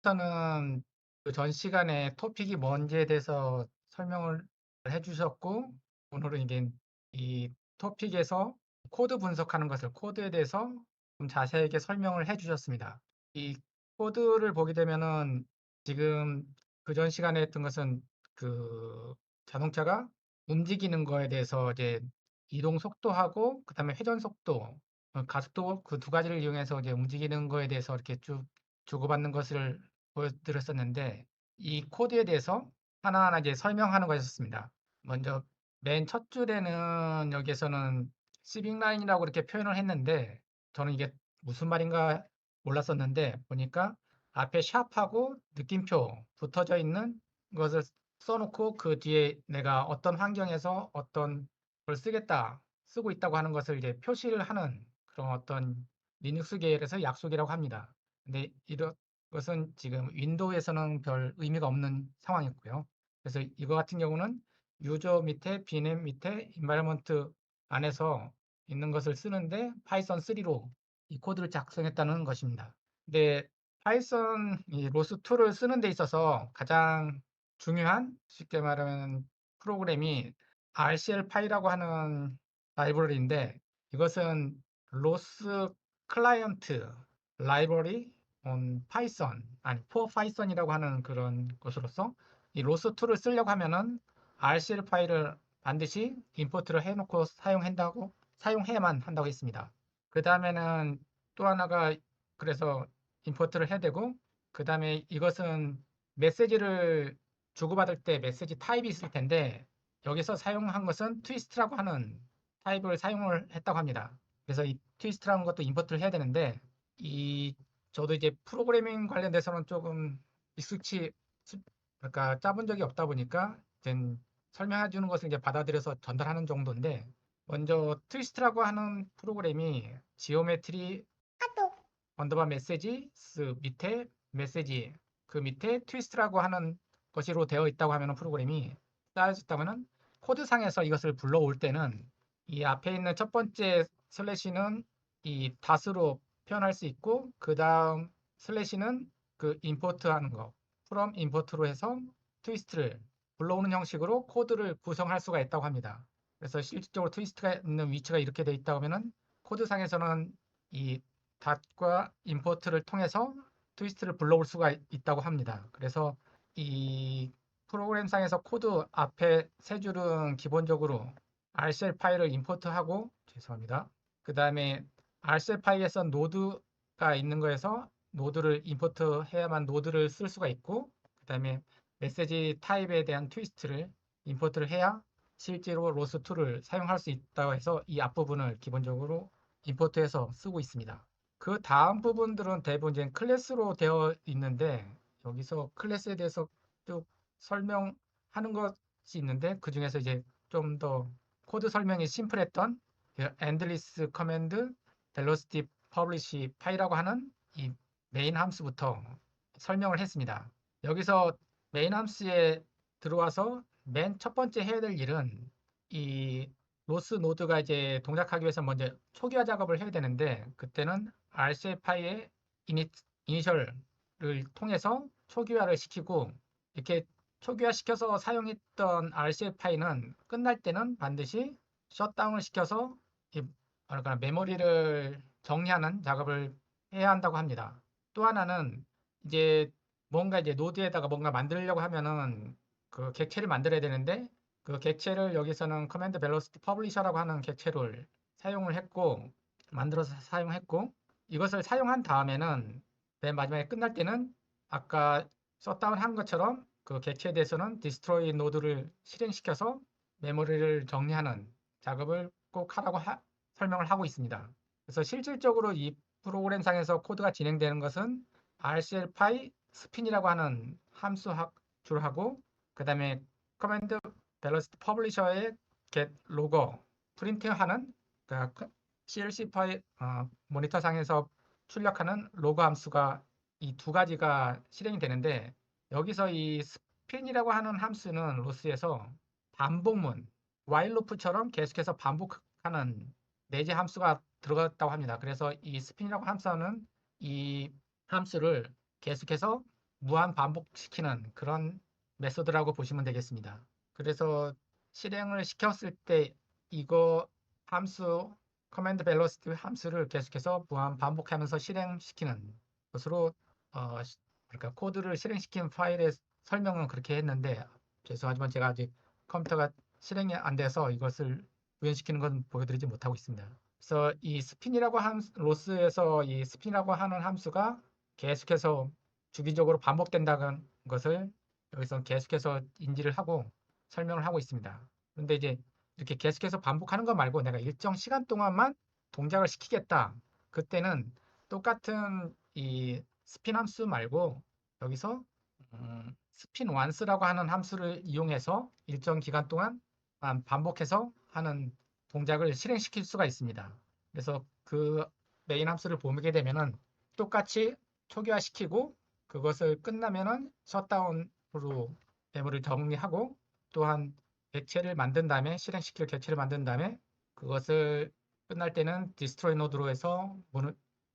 처음부터는 그 전 시간에 토픽이 뭔지에 대해서 설명을 해주셨고, 오늘은 이게 이 토픽에서 코드 분석하는 것을, 코드에 대해서 좀 자세하게 설명을 해주셨습니다. 이 코드를 보게 되면은 지금 그 전 시간에 했던 것은 그 자동차가 움직이는 거에 대해서 이제 이동 속도하고 그다음에 회전 속도, 가속도, 그 두 가지를 이용해서 이제 움직이는 거에 대해서 이렇게 쭉 주고받는 것을 보여드렸었는데, 이 코드에 대해서 하나하나 이제 설명하는 것이었습니다. 먼저 맨 첫 줄에는 여기에서는 시빙 라인이라고 이렇게 표현을 했는데, 저는 이게 무슨 말인가 몰랐었는데 보니까 앞에 샵하고 느낌표 붙어져 있는 것을 써놓고 그 뒤에 내가 어떤 환경에서 어떤 걸 쓰고 있다고 하는 것을 이제 표시를 하는 그런 어떤 리눅스 계열에서 약속이라고 합니다. 근데 이런 것은 지금 윈도우에서는 별 의미가 없는 상황이고요. 그래서 이거 같은 경우는 유저 밑에 비냄 밑에 environment 안에서 있는 것을 쓰는데 파이썬 3로 이 코드를 작성했다는 것입니다. 근데 파이썬 이 로스2를 쓰는 데 있어서 가장 중요한, 쉽게 말하면 프로그램이 RCL 파이라고 하는 라이브러리인데, 이것은 로스 클라이언트 라이브러리 on 파이썬, 아니 for 파이썬이라고 하는 그런 것으로서 이 로스2를 쓰려고 하면은 RCL 파일을 반드시 임포트를 해놓고 사용해야만 한다고 했습니다. 그 다음에는 또 하나가, 그래서 임포트를 해야 되고, 그 다음에 이것은 메시지를 주고받을 때 메시지 타입이 있을 텐데, 여기서 사용한 것은 트위스트라고 하는 타입을 사용을 했다고 합니다. 그래서 이 트위스트라는 것도 임포트를 해야 되는데, 이 저도 이제 프로그래밍 관련돼서는 조금 익숙치 그러니까 짜본 적이 없다 보니까 이제 설명해 주는 것을 이제 받아들여서 전달하는 정도인데, 먼저 트위스트라고 하는 프로그램이 지오메트리 언더바 메시지 밑에 메시지, 그 밑에 트위스트라고 하는 것으로 되어 있다고 하면 프로그램이 쌓여졌다면은, 코드상에서 이것을 불러올 때는 이 앞에 있는 첫 번째 슬래시는 이 닷으로 표현할 수 있고, 그 다음 슬래시는 그 임포트 하는 거 from import로 해서 트위스트를 불러오는 형식으로 코드를 구성할 수가 있다고 합니다. 그래서 실질적으로 트위스트가 있는 위치가 이렇게 되어 있다고 하면은, 코드상에서는 이 닷과 임포트를 통해서 트위스트를 불러올 수가 있다고 합니다. 그래서 이 프로그램상에서 코드 앞에 세 줄은 기본적으로 RCL 파일을 임포트하고, 죄송합니다. 그 다음에 RCL 파일에서 노드가 있는 거에서 노드를 임포트 해야만 노드를 쓸 수가 있고, 그 다음에 메시지 타입에 대한 트위스트를 임포트를 해야 실제로 로스2를 사용할 수 있다고 해서 이 앞부분을 기본적으로 임포트해서 쓰고 있습니다. 그 다음 부분들은 대부분 이제 클래스로 되어 있는데, 여기서 클래스에 대해서 쭉 설명하는 것이 있는데, 그 중에서 이제 좀 더 코드 설명이 심플했던 endless command velocity publish 파이라고 하는 이 메인 함수부터 설명을 했습니다. 여기서 메인 함수에 들어와서 맨 첫 번째 해야 될 일은, 이 로스 노드가 이제 동작하기 위해서 먼저 초기화 작업을 해야 되는데, 그때는 RCFI의 이니셜을 통해서 초기화를 시키고, 이렇게 초기화 시켜서 사용했던 RCFI는 끝날 때는 반드시 셧다운을 시켜서 뭐랄까 메모리를 정리하는 작업을 해야 한다고 합니다. 또 하나는 이제 뭔가 이제 노드에다가 뭔가 만들려고 하면은 그 객체를 만들어야 되는데, 그 객체를 여기서는 커맨드 벨로시티 퍼블리셔라고 하는 객체를 사용을 했고, 만들어서 사용했고, 이것을 사용한 다음에는 맨 마지막에 끝날 때는 아까 셧다운 한 것처럼 그 객체에 대해서는 디스트로이 노드를 실행시켜서 메모리를 정리하는 작업을 꼭 하라고 설명을 하고 있습니다. 그래서 실질적으로 이 프로그램상에서 코드가 진행되는 것은 RCL파이 스핀이라고 하는 함수 줄하고, 그 다음에 커맨드 벨로시티 퍼블리셔의 get 로거 프린트하는, 그러니까 CLC 파일 모니터상에서 출력하는 로그 함수가 이 두 가지가 실행이 되는데, 여기서 이 스핀이라고 하는 함수는 로스에서 반복문 while loop처럼 계속해서 반복하는 내재 함수가 들어갔다고 합니다. 그래서 이 스핀이라고 함수는 이 함수를 계속해서 무한 반복시키는 그런 메소드라고 보시면 되겠습니다. 그래서 실행을 시켰을 때 이거 함수 커맨드 벨로시티 함수를 계속해서 무한 반복하면서 실행시키는 것으로 그러니까 코드를 실행시킨 파일의 설명은 그렇게 했는데 죄송하지만 제가 아직 컴퓨터가 실행이 안 돼서 이것을 구현시키는 건 보여드리지 못하고 있습니다. 그래서 이 스핀이라고 한 로스에서 이 스핀이라고 하는 함수가 계속해서 주기적으로 반복된다는 것을 여기서 계속해서 인지를 하고 설명을 하고 있습니다. 그런데 이제 이렇게 계속해서 반복하는 거 말고 내가 일정 시간 동안만 동작을 시키겠다. 그때는 똑같은 이 스핀 함수 말고 여기서 스핀 once라고 하는 함수를 이용해서 일정 기간 동안 반복해서 하는 동작을 실행시킬 수가 있습니다. 그래서 그 메인 함수를 보게 되면은 똑같이 초기화시키고 그것을 끝나면은 셧다운으로 메모리를 정리하고 또한 객체를 만든 다음에 실행시킬 객체를 만든 다음에 그것을 끝날 때는 디스트로이 노드로 해서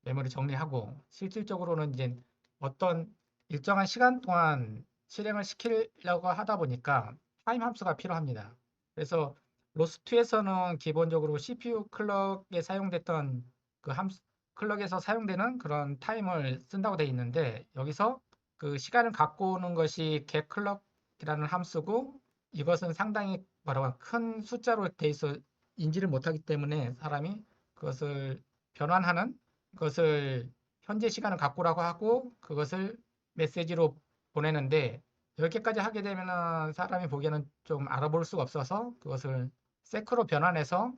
메모리 정리하고 실질적으로는 이제 어떤 일정한 시간 동안 실행을 시키려고 하다 보니까 타임 함수가 필요합니다. 그래서 로스2에서는 기본적으로 CPU 클럭에 사용됐던 그 함수 클럭에서 사용되는 그런 타임을 쓴다고 되어 있는데 여기서 그 시간을 갖고 오는 것이 getClock이라는 함수고 이것은 상당히 뭐라고 큰 숫자로 돼 있어 인지를 못하기 때문에 사람이 그것을 변환하는 것을 현재 시간을 갖고 오라고 하고 그것을 메시지로 보내는데 이렇게까지 하게 되면은 사람이 보기에는 좀 알아볼 수가 없어서 그것을 세크로 변환해서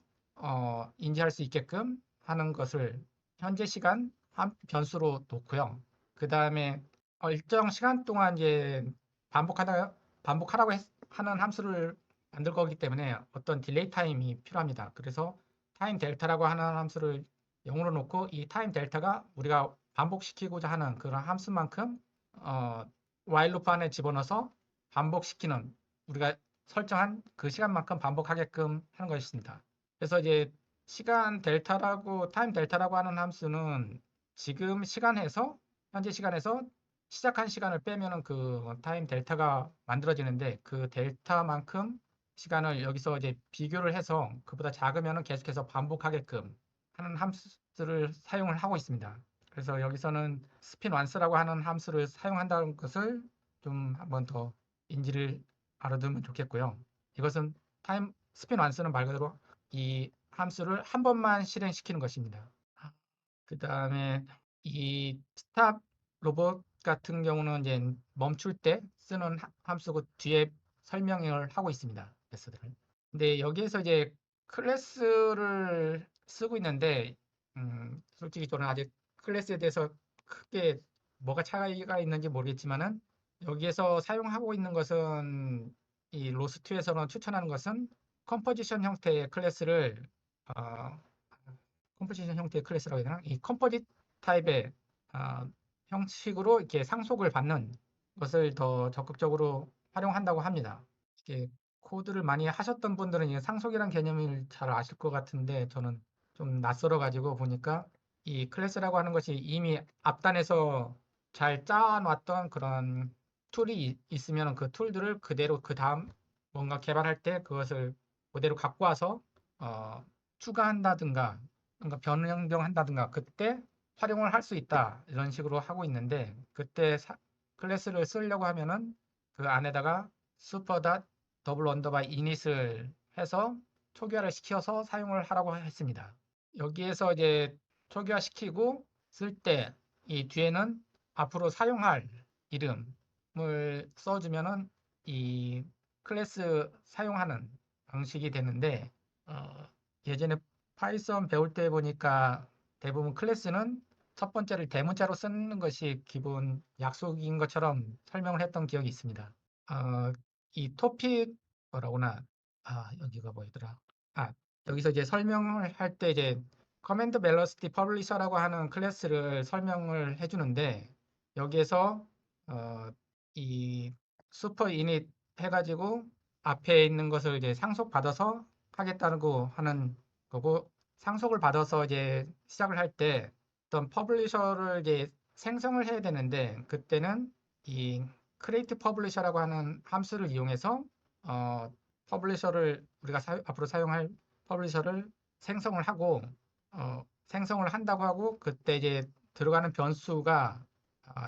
인지할 수 있게끔 하는 것을 현재 시간 한 변수로 놓고요. 그 다음에 일정 시간 동안 이제 반복하라고 하는 함수를 만들 거기 때문에 어떤 딜레이 타임이 필요합니다. 그래서 타임 델타라고 하는 함수를 0으로 놓고 이 타임 델타가 우리가 반복시키고자 하는 그런 함수만큼 while 루프 안에 집어넣어서 반복시키는 우리가 설정한 그 시간만큼 반복하게끔 하는 것입니다. 그래서 이제 시간 델타라고 타임 델타라고 하는 함수는 지금 시간에서 현재 시간에서 시작한 시간을 빼면은 그 타임 델타가 만들어지는데 그 델타만큼 시간을 여기서 이제 비교를 해서 그보다 작으면은 계속해서 반복하게끔 하는 함수를 사용을 하고 있습니다. 그래서 여기서는 스핀 once라고 하는 함수를 사용한다는 것을 좀 한번 더 인지를 알아두면 좋겠고요. 이것은 스핀 once는 말 그대로 이 함수를 한 번만 실행시키는 것입니다. 그 다음에 이 스탑 로봇 같은 경우는 이제 멈출 때 쓰는 함수고 뒤에 설명을 하고 있습니다. 메서드를. 근데 여기에서 이제 클래스를 쓰고 있는데 솔직히 저는 아직 클래스에 대해서 크게 뭐가 차이가 있는지 모르겠지만은 여기에서 사용하고 있는 것은 이 로스2에서는 추천하는 것은 컴포지션 형태의 클래스를 어, 컴포지션 형태의 클래스라고 해야 되나? 이 컴포짓 타입의 형식으로 이렇게 상속을 받는 것을 더 적극적으로 활용한다고 합니다. 이게 코드를 많이 하셨던 분들은 이 상속이란 개념을 잘 아실 것 같은데 저는 좀 낯설어 가지고 보니까 이 클래스라고 하는 것이 이미 앞단에서 잘 짜놨던 그런 툴이 있으면 그 툴들을 그대로 그 다음 뭔가 개발할 때 그것을 그대로 갖고 와서 추가한다든가 뭔가 변경한다든가 그때 활용을 할 수 있다 이런 식으로 하고 있는데 그때 클래스를 쓰려고 하면은 그 안에다가 슈퍼닷 더블 언더바 이닛을 해서 초기화를 시켜서 사용을 하라고 했습니다. 여기에서 이제 초기화 시키고 쓸 때 이 뒤에는 앞으로 사용할 이름을 써주면은 이 클래스 사용하는 방식이 되는데 예전에 파이썬 배울 때 보니까 대부분 클래스는 첫 번째를 대문자로 쓰는 것이 기본 약속인 것처럼 설명을 했던 기억이 있습니다. 이 토픽 뭐라고나 여기가 뭐였더라? 여기서 이제 설명을 할 때 이제 커맨드 벨로시티 퍼블리셔라고 하는 클래스를 설명을 해주는데 여기에서 이 슈퍼 이닛 해가지고 앞에 있는 것을 이제 상속받아서 하겠다고 하는 거고 상속을 받아서 이제 시작을 할 때 어떤 퍼블리셔를 이제 생성을 해야 되는데 그때는 이 create publisher라고 하는 함수를 이용해서 퍼블리셔를 우리가 앞으로 사용할 퍼블리셔를 생성을 하고 생성을 한다고 하고 그때 이제 들어가는 변수가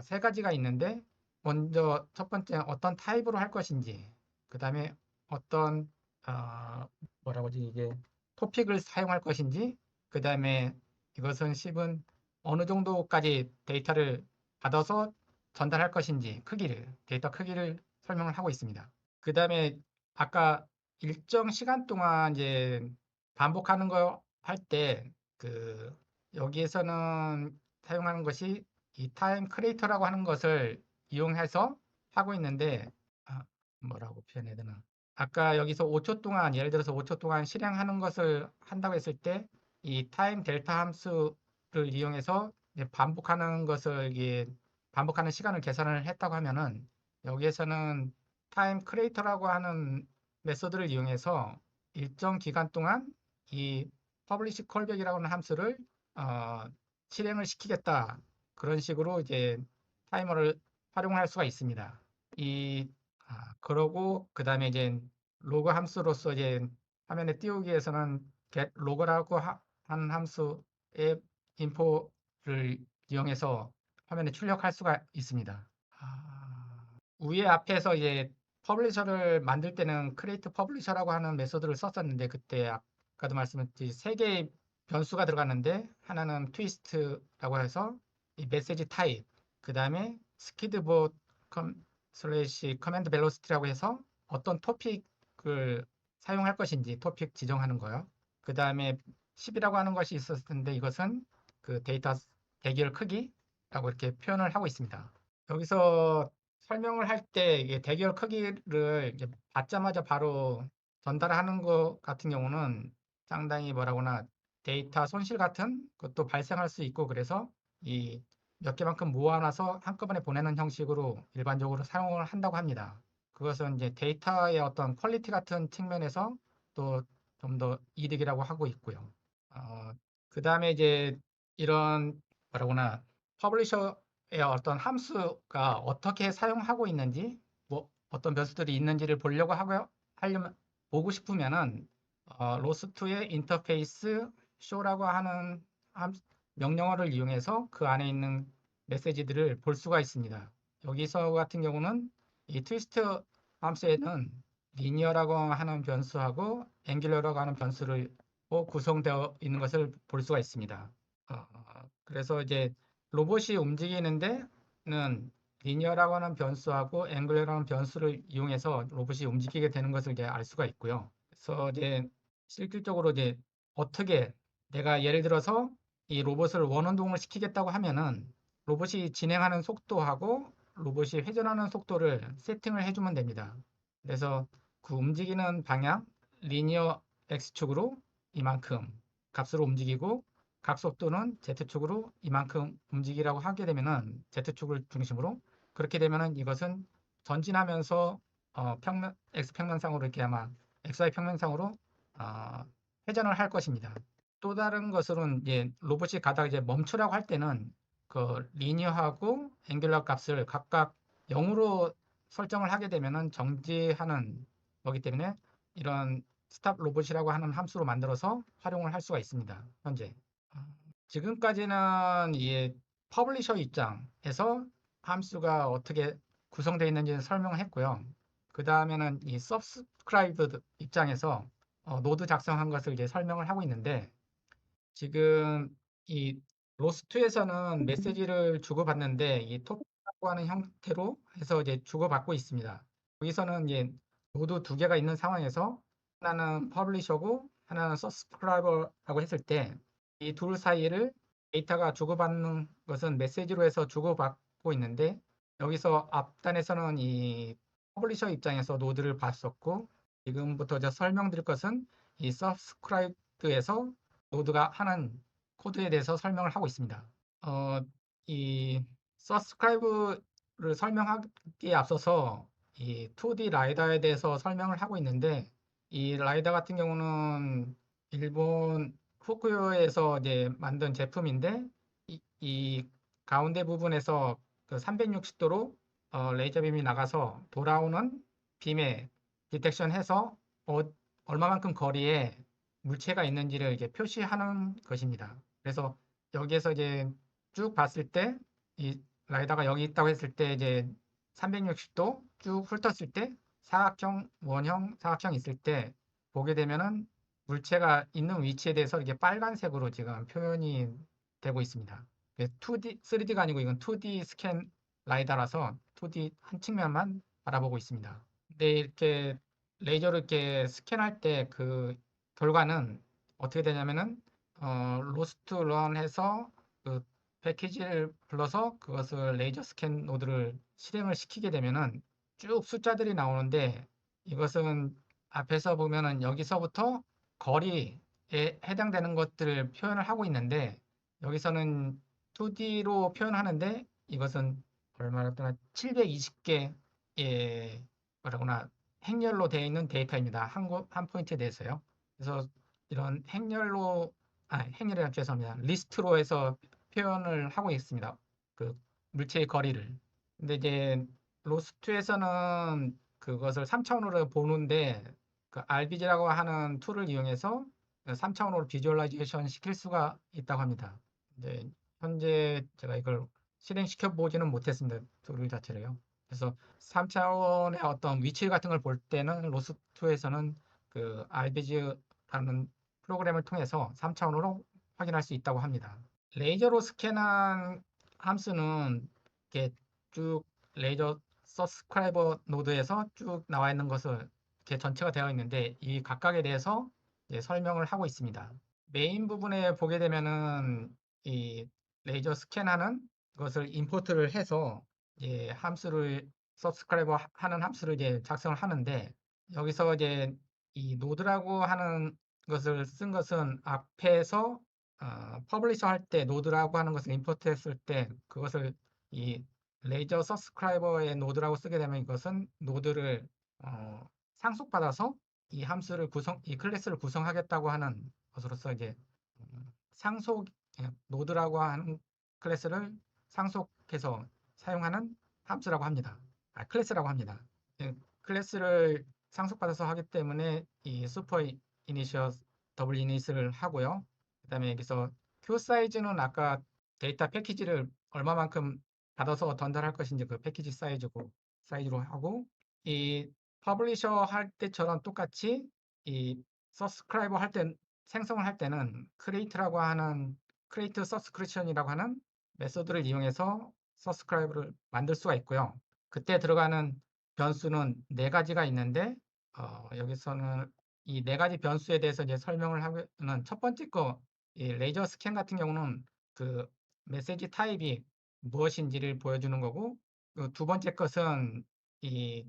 세 가지가 있는데 먼저 첫 번째 어떤 타입으로 할 것인지 그 다음에 어떤 어, 뭐라고 하지 이게 토픽을 사용할 것인지 그 다음에 이것은 10은 어느 정도까지 데이터를 받아서 전달할 것인지 데이터 크기를 설명을 하고 있습니다. 그 다음에 아까 일정 시간 동안 이제 반복하는 거 할 때 그 여기에서는 사용하는 것이 이 타임 크리에이터라고 하는 것을 이용해서 하고 있는데 뭐라고 표현해야 되나? 아까 여기서 5초 동안 예를 들어서 5초 동안 실행하는 것을 한다고 했을 때 이 타임 델타 함수를 이용해서 이제 반복하는 것을 이게 반복하는 시간을 계산을 했다고 하면은 여기에서는 타임 크리에이터라고 하는 메소드를 이용해서 일정 기간 동안 이 퍼블리시 콜백이라고 하는 함수를 어, 실행을 시키겠다. 그런 식으로 이제 타이머를 활용할 수가 있습니다. 그러고 그다음에 이제 로그 함수로서 이제 화면에 띄우기 위해서는 get 로그라고 한 함수의 인포를 이용해서 화면에 출력할 수가 있습니다. 위에 앞에서 이제 퍼블리셔를 만들 때는 create publisher라고 하는 메소드를 썼었는데 그때 아까도 말씀드렸듯이 세 개의 변수가 들어갔는데 하나는 twist라고 해서 이 메시지 타입 그 다음에 skidboard 슬래시 커맨드 벨로시티라고 해서 어떤 토픽을 사용할 것인지 토픽 지정하는 거요. 그 다음에 10이라고 하는 것이 있었을 텐데 이것은 그 데이터 대기열 크기라고 이렇게 표현을 하고 있습니다. 여기서 설명을 할 때 이게 대기열 크기를 이제 받자마자 바로 전달하는 것 같은 경우는 상당히 뭐라고나 데이터 손실 같은 것도 발생할 수 있고 그래서 이 몇 개만큼 모아놔서 한꺼번에 보내는 형식으로 일반적으로 사용을 한다고 합니다. 그것은 이제 데이터의 어떤 퀄리티 같은 측면에서 또 좀 더 이득이라고 하고 있고요. 그 다음에 이제 이런 뭐라고나 퍼블리셔의 어떤 함수가 어떻게 사용하고 있는지 뭐 어떤 변수들이 있는지를 보려고 하려면 보고 싶으면은 로스트의 인터페이스 show라고 하는 명령어를 이용해서 그 안에 있는 메시지들을 볼 수가 있습니다. 여기서 같은 경우는 이 트위스트 함수에는 리니어라고 하는 변수하고 앵귤러라고 하는 변수를 구성되어 있는 것을 볼 수가 있습니다. 그래서 이제 로봇이 움직이는데는 리니어라고 하는 변수하고 앵글러라는 변수를 이용해서 로봇이 움직이게 되는 것을 이제 알 수가 있고요. 그래서 이제 실질적으로 이제 어떻게 내가 예를 들어서 이 로봇을 원운동을 시키겠다고 하면은 로봇이 진행하는 속도하고 로봇이 회전하는 속도를 세팅을 해주면 됩니다. 그래서 그 움직이는 방향, 리니어 X축으로 이만큼 값으로 움직이고 각속도는 Z축으로 이만큼 움직이라고 하게 되면은 Z축을 중심으로 그렇게 되면은 이것은 전진하면서 X평면상으로 이렇게 아마 XY 평면상으로 어, 회전을 할 것입니다. 또 다른 것으로는 이제 로봇이 가다가 이제 멈추라고 할 때는 그 리니어하고 앵귤러 값을 각각 0으로 설정을 하게 되면은 정지하는 거기 때문에 이런 스탑 로봇이라고 하는 함수로 만들어서 활용을 할 수가 있습니다. 현재. 지금까지는 이 퍼블리셔 입장에서 함수가 어떻게 구성되어 있는지 설명을 했고요. 그 다음에는 이 서브스크라이브 입장에서 노드 작성한 것을 이제 설명을 하고 있는데 지금 이 로스트에서는 메시지를 주고받는데 이 톱이라고 하는 형태로 해서 이제 주고받고 있습니다. 여기서는 이제 노드 두 개가 있는 상황에서 하나는 퍼블리셔고 하나는 서브스크라이버라고 했을 때 이 둘 사이를 데이터가 주고받는 것은 메시지로 해서 주고받고 있는데 여기서 앞단에서는 이 퍼블리셔 입장에서 노드를 봤었고 지금부터 저 설명드릴 것은 이 서브스크라이브에서 노드가 하는 코드에 대해서 설명을 하고 있습니다. 이 서브스크라이브를 설명하기에 앞서서 이 2D 라이다에 대해서 설명을 하고 있는데 이 라이다 같은 경우는 일본 후쿠오에서 이제 만든 제품인데 이 가운데 부분에서 그 360도로 레이저 빔이 나가서 돌아오는 빔에 디텍션해서 얼마만큼 거리에 물체가 있는지를 이렇게 표시하는 것입니다. 그래서 여기에서 이제 쭉 봤을 때 이 라이다가 여기 있다고 했을 때 이제 360도 쭉 훑었을 때 사각형, 원형, 사각형 있을 때 보게 되면은 물체가 있는 위치에 대해서 이렇게 빨간색으로 지금 표현이 되고 있습니다. 2D, 3D가 아니고 이건 2D 스캔 라이다라서 2D 한 측면만 바라보고 있습니다. 근데 이렇게 레이저를 이렇게 스캔할 때 그 결과는 어떻게 되냐면은 로스트 런 해서 그 패키지를 불러서 그것을 레이저 스캔 노드를 실행을 시키게 되면은 쭉 숫자들이 나오는데 이것은 앞에서 보면은 여기서부터 거리에 해당되는 것들을 표현을 하고 있는데 여기서는 2D로 표현하는데 이것은 얼마나 720개의 뭐라구나 행렬로 되어 있는 데이터입니다. 한 포인트에 대해서요. 그래서 이런 행렬이라 죄송합니다. 리스트로 해서 표현을 하고 있습니다. 그 물체의 거리를. 근데 이제 로스트에서는 그것을 3차원으로 보는데 그 RBG라고 하는 툴을 이용해서 3차원으로 비주얼라이제이션 시킬 수가 있다고 합니다. 이제 현재 제가 이걸 실행시켜 보지는 못했습니다. 툴 자체를요. 그래서 3차원의 어떤 위치 같은 걸 볼 때는 로스트에서는 그 RBG라는 프로그램을 통해서 3차원으로 확인할 수 있다고 합니다. 레이저로 스캔한 함수는 이렇게 쭉 레이저 서스크라이버 노드에서 쭉 나와 있는 것을 이렇게 전체가 되어 있는데 이 각각에 대해서 이제 설명을 하고 있습니다. 메인 부분에 보게 되면은 이 레이저 스캔하는 것을 임포트를 해서 이제 함수를 서브스크라이버 하는 함수를 이제 작성을 하는데 여기서 이제 이 노드라고 하는 것을 쓴 것은 앞에서 퍼블리셔 할 때 노드라고 하는 것을 임포트 했을 때 그것을 이 레이저 서브스크라이버의 노드라고 쓰게 되면 이것은 노드를 상속받아서 이 클래스를 구성하겠다고 하는 것으로서 이제 상속 노드라고 하는 클래스를 상속해서 사용하는 함수라고 합니다. 클래스라고 합니다. 클래스를 상속받아서 하기 때문에 이 슈퍼 이니셔 더블 이니스를 하고요. 그다음에 여기서 q 사이즈는 아까 데이터 패키지를 얼마만큼 받아서 전달할 것인지 그 패키지 사이즈로 하고 이 퍼블리셔 할 때처럼 똑같이 이 서스크라이버 할 때 생성을 할 때는 create라고 하는 create subscription이라고 하는 메소드를 이용해서 서스크라이버를 만들 수가 있고요. 그때 들어가는 변수는 네 가지가 있는데 여기서는 이 네 가지 변수에 대해서 이제 설명을 하면은 첫 번째 거 이 레이저 스캔 같은 경우는 그 메시지 타입이 무엇인지를 보여주는 거고 그두 번째 것은 이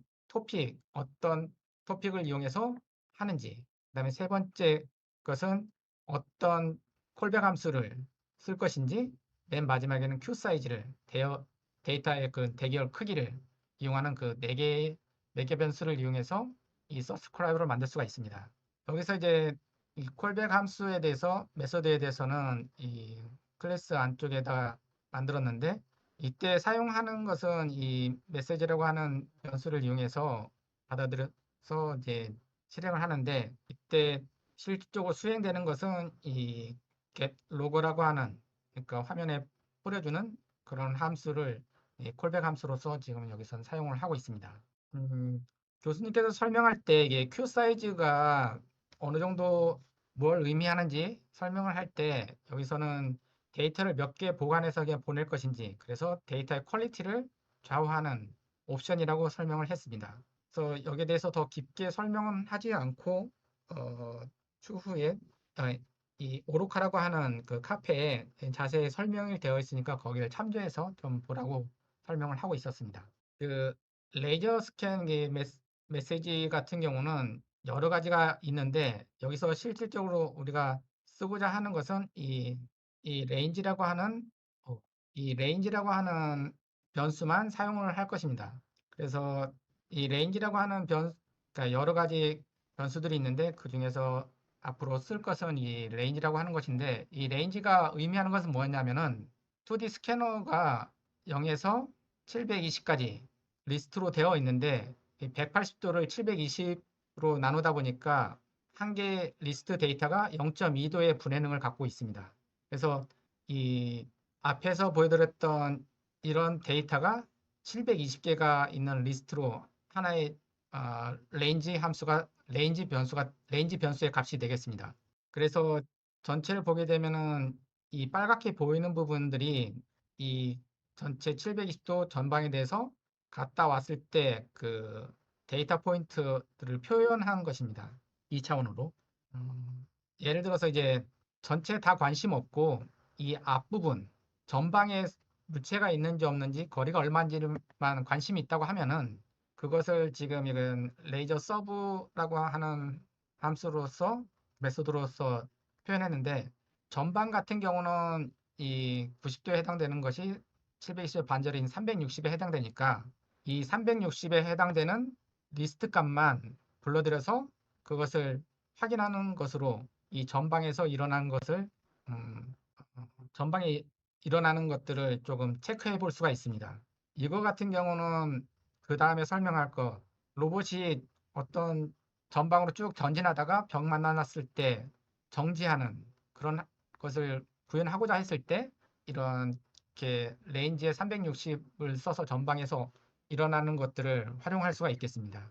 어떤 토픽을 이용해서 하는지 그다음에 세 번째 것은 어떤 콜백 함수를 쓸 것인지 맨 마지막에는 q 사이즈를 데이터의 그 대기열 크기를 이용하는 그 네 개 변수를 이용해서 이 서브스크라이버를 만들 수가 있습니다. 여기서 이제 이 콜백 함수에 대해서 메소드에 대해서는 이 클래스 안쪽에다 만들었는데 이때 사용하는 것은 이 메시지라고 하는 변수를 이용해서 받아들여서 이제 실행을 하는데 이때 실질적으로 수행되는 것은 이 get 로그라고 하는 그러니까 화면에 뿌려주는 그런 함수를 이 콜백 함수로서 지금 여기서는 사용을 하고 있습니다. 교수님께서 설명할 때 이게 q 사이즈가 어느 정도 뭘 의미하는지 설명을 할 때 여기서는 데이터를 몇 개 보관해서 그냥 보낼 것인지 그래서 데이터의 퀄리티를 좌우하는 옵션이라고 설명을 했습니다. 그래서 여기에 대해서 더 깊게 설명은 하지 않고 추후에 이 오로카라고 하는 그 카페에 자세히 설명이 되어 있으니까 거기를 참조해서 좀 보라고 설명을 하고 있었습니다. 그 레이저 스캔 메시지 같은 경우는 여러 가지가 있는데 여기서 실질적으로 우리가 쓰고자 하는 것은 이 레인지라고 하는 이 레인지라고 하는 변수만 사용을 할 것입니다. 그래서 이 레인지라고 하는 그러니까 여러 가지 변수들이 있는데 그 중에서 앞으로 쓸 것은 이 레인지라고 하는 것인데 이 레인지가 의미하는 것은 뭐였냐면은 2D 스캐너가 0에서 720까지 리스트로 되어 있는데 180도를 720으로 나누다 보니까 한 개 리스트 데이터가 0.2도의 분해능을 갖고 있습니다. 그래서 이 앞에서 보여드렸던 이런 데이터가 720개가 있는 리스트로 하나의 레인지 변수의 값이 되겠습니다. 그래서 전체를 보게 되면은 이 빨갛게 보이는 부분들이 이 전체 720도 전방에 대해서 갔다 왔을 때 그 데이터 포인트들을 표현한 것입니다. 2차원으로. 예를 들어서 이제 전체 다 관심 없고 이 앞부분 전방에 물체가 있는지 없는지 거리가 얼마인지만 관심이 있다고 하면은 그것을 지금 이건 레이저 서브라고 하는 함수로서 메소드로서 표현했는데 전방 같은 경우는 이 90도에 해당되는 것이 720의 반절인 360에 해당되니까 이 360에 해당되는 리스트 값만 불러들여서 그것을 확인하는 것으로 이 전방에서 일어난 것을 음, 전방에 일어나는 것들을 조금 체크해 볼 수가 있습니다. 이거 같은 경우는 그 다음에 설명할 거 로봇이 어떤 전방으로 쭉 전진하다가 벽 만났을 때 정지하는 그런 것을 구현하고자 했을 때 이런 이렇게 레인지의 360을 써서 전방에서 일어나는 것들을 활용할 수가 있겠습니다.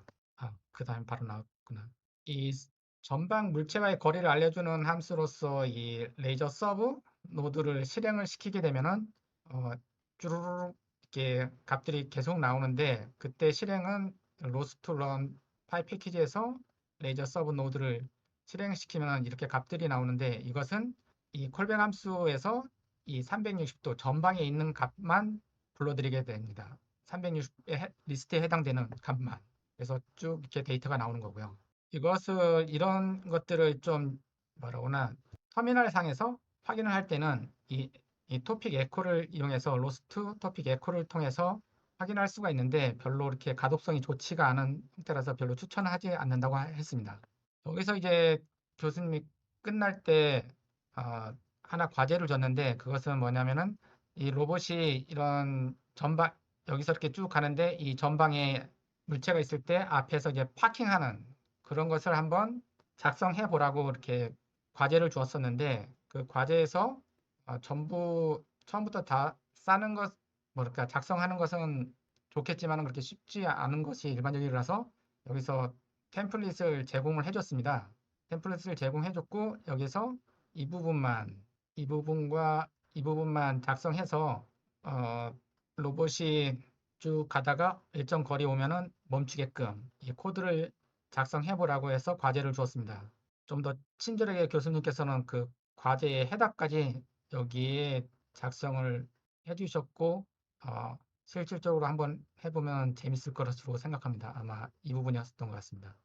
그 다음 바로 나왔구나. 이 전방 물체와의 거리를 알려주는 함수로서 이 레이저 서브 노드를 실행을 시키게 되면은 쭈루룩 이렇게 값들이 계속 나오는데 그때 실행은 로스트런 파일 패키지에서 레이저 서브 노드를 실행시키면 이렇게 값들이 나오는데 이것은 이 콜백 함수에서 이 360도 전방에 있는 값만 불러드리게 됩니다. 360의 리스트에 해당되는 값만. 그래서 쭉 이렇게 데이터가 나오는 거고요. 이런 것들을 좀 뭐라고나 터미널 상에서 확인을 할 때는 이 토픽 에코를 이용해서 로스트 토픽 에코를 통해서 확인할 수가 있는데 별로 이렇게 가독성이 좋지가 않은 형태라서 별로 추천하지 않는다고 했습니다. 여기서 이제 교수님이 끝날 때 하나 과제를 줬는데 그것은 뭐냐면은 이 로봇이 이런 전방 여기서 이렇게 쭉 가는데 이 전방에 물체가 있을 때 앞에서 이제 파킹하는 그런 것을 한번 작성해 보라고 이렇게 과제를 주었었는데 그 과제에서 전부 처음부터 다 싸는 것 뭐랄까 작성하는 것은 좋겠지만 그렇게 쉽지 않은 것이 일반적이라서 여기서 템플릿을 제공을 해줬습니다. 템플릿을 제공해줬고 여기서 이 부분만 이 부분과 이 부분만 작성해서 어, 로봇이 쭉 가다가 일정 거리 오면은 멈추게끔 이 코드를 작성해 보라고 해서 과제를 주었습니다. 좀 더 친절하게 교수님께서는 그 과제의 해답까지 여기에 작성을 해주셨고 실질적으로 한번 해보면 재밌을 것으로 생각합니다. 아마 이 부분이었던 것 같습니다.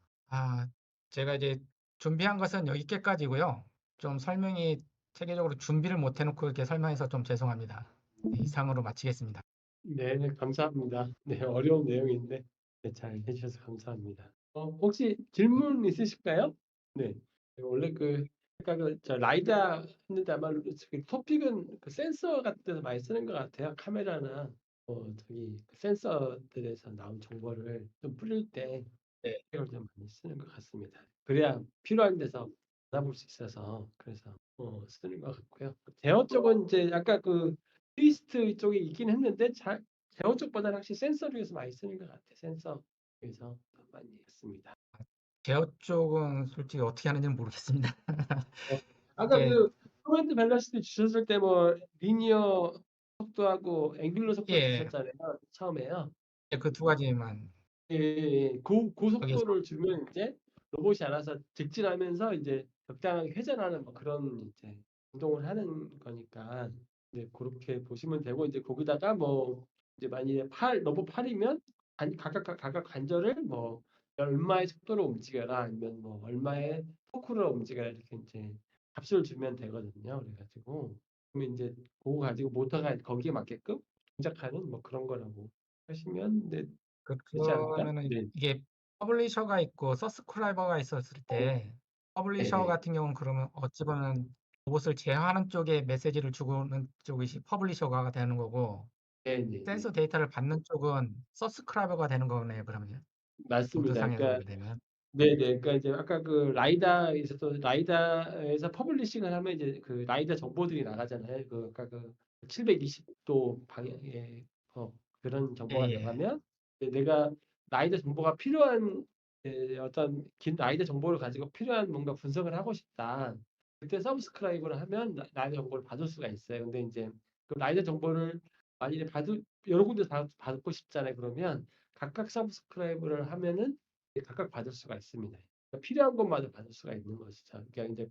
제가 이제 준비한 것은 여기까지고요. 좀 설명이 체계적으로 준비를 못 해놓고 이렇게 설명해서 좀 죄송합니다. 네, 이상으로 마치겠습니다. 네, 네, 감사합니다. 네, 어려운 내용인데 네, 잘 해주셔서 감사합니다. 혹시 질문 있으실까요? 네, 원래 그 아까 저 라이다 했는데 아마 그 토픽은 그 센서 같은 데서 많이 쓰는 것 같아요. 카메라나 저기 그 센서들에서 나온 정보를 좀 뿌릴 때 네. 이걸 좀 많이 쓰는 것 같습니다. 그래야 필요한 데서 받아볼 수 있어서 그래서 쓰는 것 같고요. 제어 쪽은 이제 아까 그 트위스트 쪽이 있긴 했는데 제어 쪽보다는 확실히 센서 중에서 많이 쓰는 것 같아요. 센서 중에서 더 많이 했습니다. 제어 쪽은 솔직히 어떻게 하는지는 모르겠습니다. 어, 아까 이게 그 커맨드 밸런시티 주셨을 때 뭐 리니어 속도하고 앵귤러 속도 예, 주셨잖아요. 처음에요. 그 두 가지만 예, 예. 여기서 고속도를 주면 이제 로봇이 알아서 직진하면서 이제 적당하게 회전하는 뭐 그런 이제 운동을 하는 거니까 이제 그렇게 보시면 되고 이제 거기다가 뭐 이제 만약에 로봇 팔이면 각각 관절을 뭐 얼마의 속도로 움직여라 아니면 뭐 얼마의 토크로 움직여라 이렇게 이제 값을 주면 되거든요. 그래가지고 그러면 이제 그거 가지고 모터가 거기에 맞게끔 동작하는 뭐 그런 거라고 하시면 네, 되지 않을까? 그러면은 네. 이게 퍼블리셔가 있고 서스크라이버가 있었을 때 퍼블리셔 네. 같은 경우는 그러면 어찌 보면 로봇을 제어하는 쪽에 메시지를 주고는 쪽이 퍼블리셔가 되는 거고 네네네. 센서 데이터를 받는 쪽은 서스크라이버가 되는 거네요, 그러면요. 맞습니다. 보드상에서 그러니까 보게 되면. 네네. 그러니까 이제 아까 그 라이다에서도 라이다에서 퍼블리싱을 하면 이제 그 라이다 정보들이 나가잖아요. 그 아까 그 720도 방향의 그런 정보가 예예. 나가면 이제 내가 라이다 정보가 필요한 어떤 긴 라이다 정보를 가지고 필요한 뭔가 분석을 하고 싶다. 그때 서브스크라이브를 하면 라이다 정보를 받을 수가 있어요. 근데 인제 그 라이다 정보를 만일에 여러 군데서 받고 싶잖아요. 그러면 각각 서브스크라이브를 하면은 각각 받을 수가 있습니다. 그러니까 필요한 것마다 받을 수가 있는 것이죠. 그러니까 이제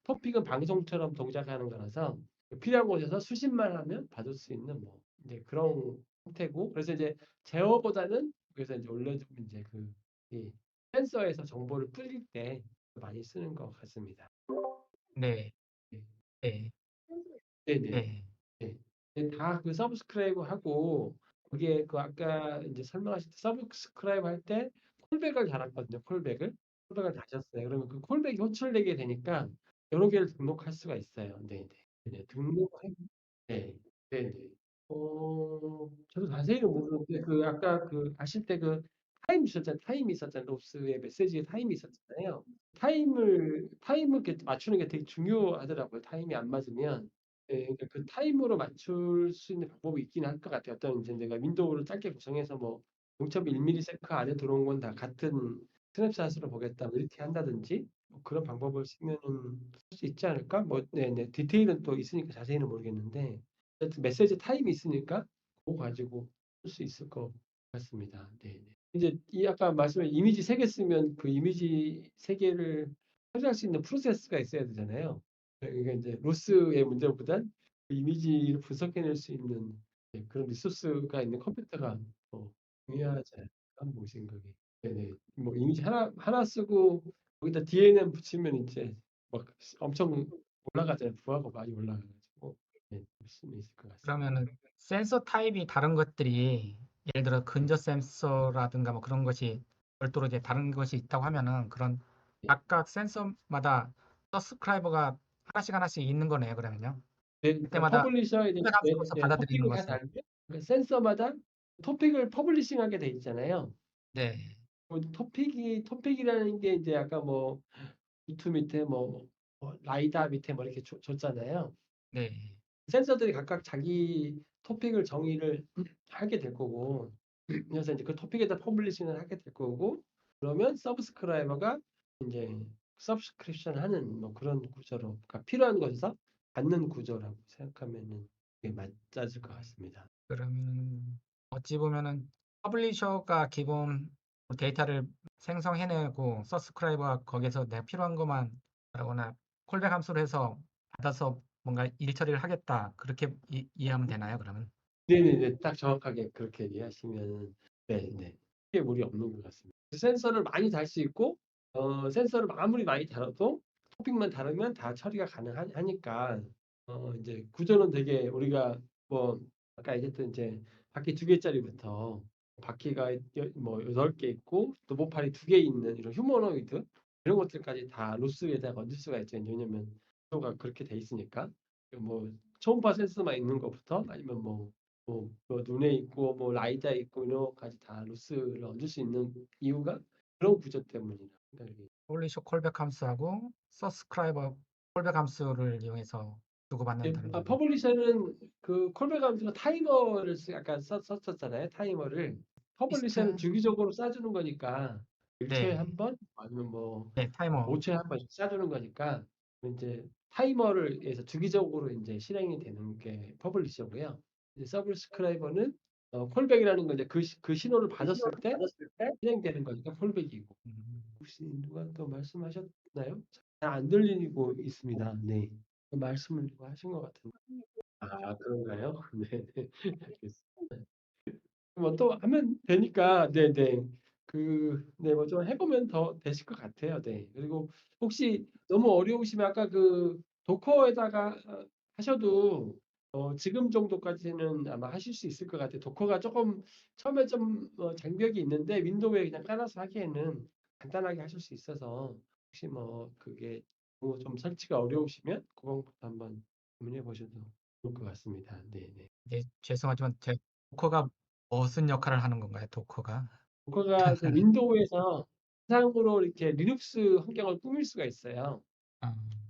토픽은 방송처럼 동작하는 거라서 필요한 곳에서 수집만 하면 받을 수 있는 뭐 이제 그런 형태고, 그래서 이제 제어보다는 그래서 이제 올려주면 이제 이 센서에서 정보를 뿌릴 때 많이 쓰는 것 같습니다. 네. 네. 네. 네네. 네. 네. 다 그 서브스크라이브 하고 그게 그 아까 이제 설명하실 때 서브스크라이브 할 때 콜백을 달았거든요. 콜백을 다셨어요. 그러면 그 콜백이 호출되게 되니까 여러 개를 등록할 수가 있어요. 네네. 네. 등록해 네. 네네. 저도 자세히는 모르는데 그 아까 그 아실 때 그 타임이 있었잖아요. 롭스의 메시지에 타임이 있었잖아요. 타임을 이렇게 맞추는 게 되게 중요하더라고요. 타임이 안 맞으면. 예, 그러니까 그 타임으로 맞출 수 있는 방법이 있긴 할 것 같아요. 어떤 이제 내가 윈도우를 짧게 구성해서 뭐 0.1ms 안에 들어온 건 다 같은 스냅샷으로 보겠다, 뭐 이렇게 한다든지 뭐 그런 방법을 쓰면은 할 수 있지 않을까? 뭐 네네. 디테일은 또 있으니까 자세히는 모르겠는데 어쨌든 메시지 타임이 있으니까 그거 가지고 쓸 수 있을 것 같습니다. 네네. 이제 이 아까 말씀하신 이미지 3개 쓰면 그 이미지 3개를 처리할 수 있는 프로세스가 있어야 되잖아요. 그러니까 이제 로스의 문제보단 그 이미지를 분석해낼 수 있는 그런 리소스가 있는 컴퓨터가 중요하지 않을까 뭐 생각이. 네네. 뭐 이미지 하나 쓰고 거기다 DNN 붙이면 이제 막 엄청 올라가잖아요. 부하가 많이 올라가가지고 볼 수는 있을 것 같습니다. 그러면은 센서 타입이 다른 것들이 예를 들어 근저 센서라든가 뭐 그런 것이 별도로 이제 다른 것이 있다고 하면은 그런 각각 센서마다 서스크라이버가 하나씩 있는 거네요, 그러면요. 네, 그러니까 그때마다 퍼블리셔에 콜백 함수로서 받아들이는 토픽을 다 것을. 다르게 그러니까 센서마다 토픽을 퍼블리싱하게 돼 있잖아요. 네. 뭐 토픽이라는 게 이제 아까 뭐 유튜브 밑에 라이다 밑에 뭐 이렇게 줬잖아요. 네. 센서들이 각각 자기 토픽을 정의를 하게 될 거고, 그래서 이제 그 토픽에다 퍼블리싱을 하게 될 거고, 그러면 서브스크라이버가 이제 서브스크립션 하는 뭐 그런 구조로, 그러니까 필요한 것에서 받는 구조라고 생각하면은 이게 맞을 것 같습니다. 그러면 어찌 보면은 퍼블리셔가 기본 데이터를 생성해내고 서스크라이버가 거기서 내가 필요한 것만 하거나 콜백 함수로 해서 받아서 뭔가 일 처리를 하겠다. 그렇게 이해하면 되나요, 그러면? 네네네. 딱 정확하게 그렇게 이해하시면은 네네. 크게 무리 없는 것 같습니다. 센서를 많이 달 수 있고 센서를 아무리 많이 달아도 토픽만 다르면 다 처리가 가능하니까 이제 구조는 되게 우리가 뭐 아까 얘기했던 이제 바퀴 2개짜리부터 바퀴가 뭐 8개 있고 또 모팔이 2개 있는 이런 휴머노이드 이런 것들까지 다 로스에다가 얹을 수가 있죠. 왜냐면 구조가 그렇게 돼 있으니까. 뭐 초음파 센서만 있는 것부터 아니면 눈에 있고 뭐 라이다 있고 이런 것까지 다 로스를 얹을 수 있는 이유가 그런 구조 때문이라 생각이. 퍼블리셔 콜백 함수하고 서스크라이버 콜백 함수를 이용해서 주고받는다는 거고. 퍼블리셔는 그 콜백 함수가 타이머를 아까 썼었잖아요. 타이머를. 퍼블리셔는 리스트. 주기적으로 쏴주는 거니까 1초에 네. 한 번, 아니면 뭐 네, 타이머. 5초에 한 번씩 쏴주는 거니까 이제 타이머를 해서 주기적으로 이제 실행이 되는 게 퍼블리셔고요. 이제 서브스크라이버는 콜백이라는 건 이제 그 신호를 받았을 때 실행되는 거니까 콜백이고. 음, 혹시 누가 또 말씀하셨나요? 잘 안 들리고 있습니다. 네. 말씀을 누가 하신 것 같은데. 아, 그런가요? 네. 알겠습니다. 뭐 또 하면 되니까 네네. 뭐 좀 해보면 더 되실 것 같아요. 네. 그리고 혹시 너무 어려우시면 아까 그 도커에다가 하셔도 지금 정도까지는 아마 하실 수 있을 것 같아요. 도커가 조금 처음에 좀 장벽이 있는데 윈도우에 그냥 깔아서 하기에는 간단하게 하실 수 있어서 혹시 뭐 그게 좀 설치가 어려우시면 그거부터 한번 고민해 보셔도 좋을 것 같습니다. 네네. 이제 죄송하지만 제 도커가 무슨 역할을 하는 건가요, 도커가? 도커가 그 윈도우에서 가상으로 이렇게 리눅스 환경을 꾸밀 수가 있어요. 아.